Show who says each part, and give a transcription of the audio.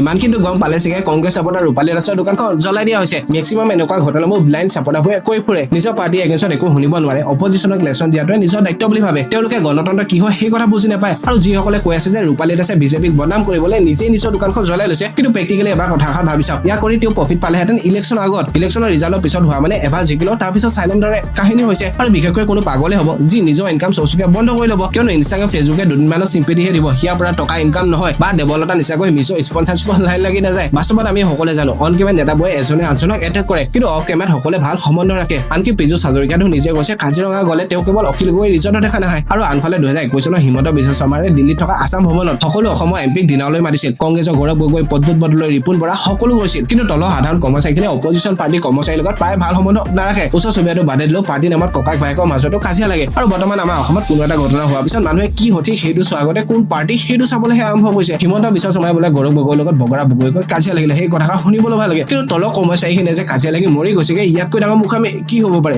Speaker 1: ইমান কিন্তু গম পালে চাগে কংগ্ৰেছ সাপোৰ্টাৰ ৰূপালী দাসৰ দোকানখন জ্বলাই দিয়া হৈছে। মেক্সিমাম এনেকুৱা ঘটনাবোৰ ব্লাইণ্ড সাপোৰ্টাৰবোৰে কৈ ফুৰে, নিজৰ পাৰ্টি এগেইনষ্টত একো শুনিব নোৱাৰে, অপজিশ্যনক লেচন দিয়াটোৱে নিজৰ দায়িত্ব বুলি ভাবে। তেওঁলোকে গণতন্ত্ৰ কি হয় সেই কথা বুজি নাপায়। আৰু যিসকলে কৈ আছে যে ৰূপালী দাসে বিজেপিক বদনাম কৰিবলৈ নিজেই নিজৰ দোকানখন জ্বলাই লৈছে, কিন্তু প্ৰেক্টিকেলি এবাৰ কথা ভাবি চাওক, ইয়াৰ কৰি তেওঁ প্ৰফিট পালেহেঁতেন ইলেকশ্যনৰ আগত। ইলেকশ্যনৰ ৰিজাল্টৰ পিছত হোৱা মানে এবাৰ জিকিলো তাৰপিছত চাইলেণ্ট দৰে কাহিনী হৈছে। আৰু বিশেষকৈ কোনো পাগলে হ'ব যি নিজৰ ইনকাম চৰ্চকে বন্ধ কৰি ল'ব, কিয়নো ইনষ্টাগ্ৰাম ফেচবুকে দুদিনমানৰ চিম্পিটিহে দিব, সিয়াৰ পৰা টকা ইনকাম নহয় বা দেৱলতা নিচাকৈ মিছৰ স্পনচাৰশ্বিপ লাইন লাগি নাযায়। বাস্তৱত আমি সকলোৱে জানো অন কেমেৰা নেতাবোৰে এজনে আনজনক এটেক কৰে, কিন্তু অফ কেমেৰাত সকলোৱে ভাল সম্বন্ধ ৰাখে। আনকি পীযুষ হাজৰিকাটো নিজে কৈছে কাজিৰঙা গ'লে তেওঁ কেৱল অখিল গগৈ ৰিজৰ্টত দেখা নাহে। আৰু আনফালে 2021 চনৰ হিমন্ত বিশ্ব শৰ্মাৰে দিল্লীত থকা আছাম ভৱনত সকলো অসমৰ এমপিক দিনালৈ মাতিছিল। কংগ্ৰেছৰ গৌৰৱ গগৈ, পদ্মত বদলৈ, ৰিপুণ বৰা সকলো গৈছিল, কিন্তু তলৰ সাধাৰণ কৰ্মচাৰীখিনিয়ে অপজিশ্যন পাৰ্টিৰ কৰ্মচাৰীৰ লগত প্ৰায় ভাল সম্বন্ধ নাৰাখে। ওচৰ চুবুৰীয়াটো বাদে দিলেও পাৰ্টিৰ নামত ককাক ভায়েকৰ মাজতো কাজিয়া লাগে। আৰু বৰ্তমান আমাৰ অসমত কোনো এটা ঘটনা হোৱাৰ পিছত মানুহে কি সঠিক সেইটো চোৱাৰ আগতে কোন পাৰ্টি সেইটো চাবলৈহে আৰম্ভ কৰিছে। হিমন্ত বিশ্ব শৰ্মাই বোলে গৌৰৱ গগৈৰ লগত বগৰা বগৰীকৈ কাজিয়া লাগিলে, সেই কথাষাৰ শুনিবলৈ ভাল লাগে, কিন্তু তলৰ কৰ্মচাৰীখিনিয়ে যে কাজিয়া লাগি মৰি গৈছেগে, ইয়াতকৈ ডাঙৰ মুখামে কি হ'ব পাৰে।